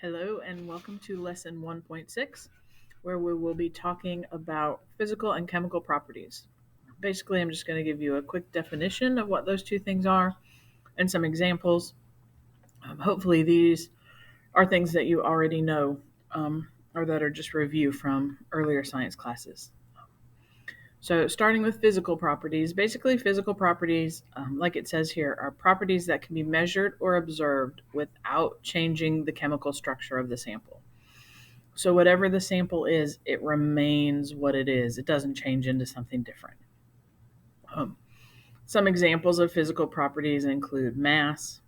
Hello and welcome to lesson 1.6, where we will be talking about physical and chemical properties. Basically, I'm just going to give you a quick definition of what those two things are and some examples. Hopefully, these are things that you already know or that are just review from earlier science classes. So, starting with physical properties, basically, physical properties, like it says here, are properties that can be measured or observed without changing the chemical structure of the sample. So, whatever the sample is, it remains what it is, it doesn't change into something different. Some examples of physical properties include mass,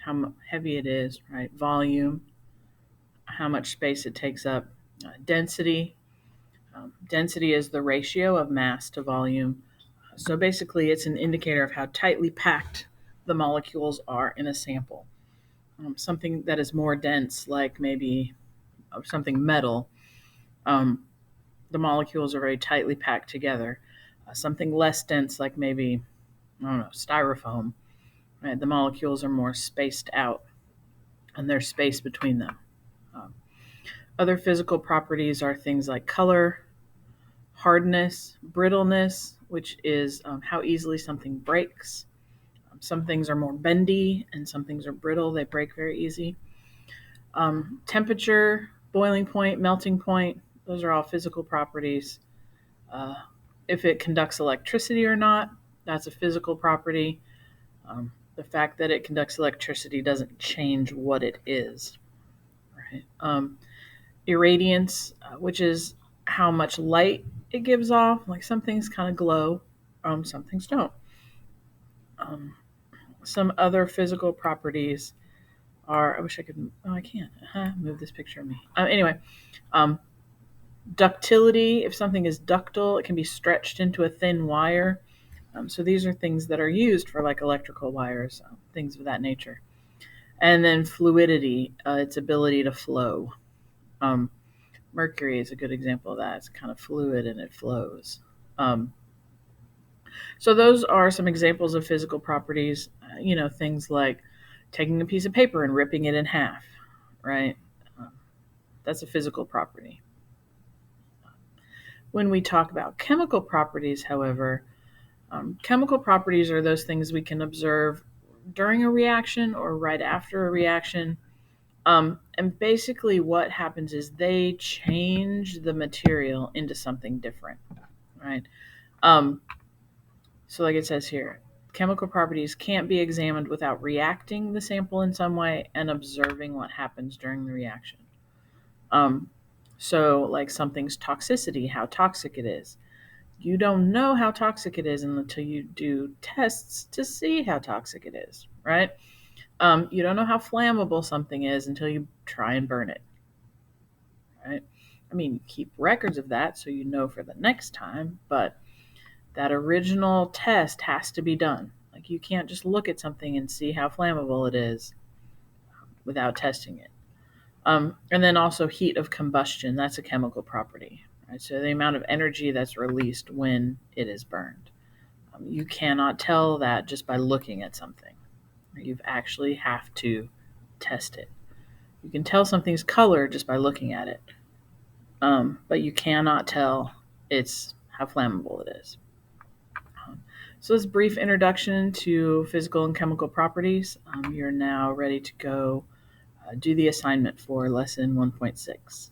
how heavy it is, right? Volume, how much space it takes up, density. Density is the ratio of mass to volume. So basically, it's an indicator of how tightly packed the molecules are in a sample. Something that is more dense, like maybe something metal, um, the molecules are very tightly packed together. Something less dense, like maybe, I don't know, styrofoam, right? The molecules are more spaced out and there's space between them. Um, Other physical properties are things like color, hardness, brittleness, which is how easily something breaks. Some things are more bendy and some things are brittle, they break very easy. Temperature, boiling point, melting point, those are all physical properties. Uh, if it conducts electricity or not, that's a physical property. The fact that it conducts electricity doesn't change what it is. Right? Irradiance, which is how much light it gives off. Like some things kind of glow, some things don't. Um, some other physical properties are, I wish I could, oh, I can't move this picture of me. Anyway, ductility, if something is ductile, it can be stretched into a thin wire. So these are things that are used for like electrical wires, things of that nature. And then fluidity, its ability to flow. Um, Mercury is a good example of that. It's kind of fluid and it flows. So those are some examples of physical properties. Things like taking a piece of paper and ripping it in half, right? Um, that's a physical property. When we talk about chemical properties, however, chemical properties are those things we can observe during a reaction or right after a reaction. And basically, what happens is they change the material into something different, right? So, like it says here, chemical properties can't be examined without reacting the sample in some way and observing what happens during the reaction. Um, so, like something's toxicity, how toxic it is. You don't know how toxic it is until you do tests to see how toxic it is, right? You don't know how flammable something is until you try and burn it, right? I mean, keep records of that so you know for the next time, but that original test has to be done. Like, you can't just look at something and see how flammable it is without testing it. And then also heat of combustion, that's a chemical property, right? So the amount of energy that's released when it is burned. You cannot tell that just by looking at something. You actually have to test it. You can tell something's color just by looking at it, but you cannot tell it's how flammable it is. So this brief introduction to physical and chemical properties. You're now ready to go do the assignment for lesson 1.6.